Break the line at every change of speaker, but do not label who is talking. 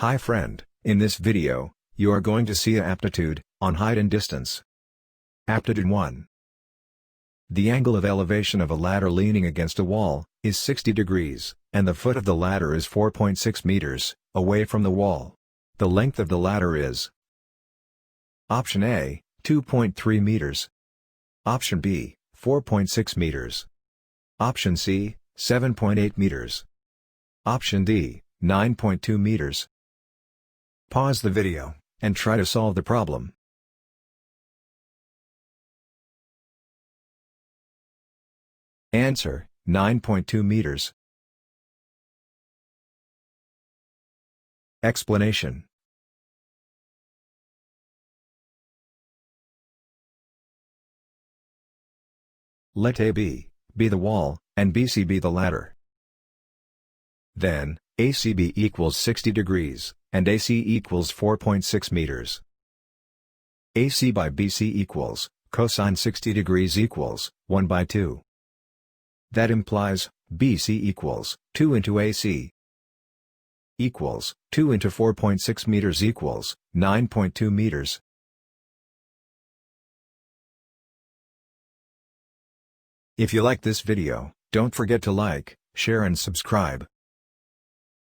Hi friend, in this video, you are going to see a aptitude, on height and distance. Aptitude 1. The angle of elevation of a ladder leaning against a wall, is 60 degrees, and the foot of the ladder is 4.6 meters, away from the wall. The length of the ladder is Option A, 2.3 meters. Option B, 4.6 meters. Option C, 7.8 meters. Option D, 9.2 meters. Pause the video, and try to solve the problem. Answer, 9.2 meters. Explanation. Let AB be the wall, and BC be the ladder. Then, ACB equals 60 degrees, and AC equals 4.6 meters. AC by BC equals, cosine 60 degrees equals, 1 by 2. That implies, BC equals, 2 into AC equals, 2 into 4.6 meters equals, 9.2 meters. If you like this video, don't forget to like, share and subscribe.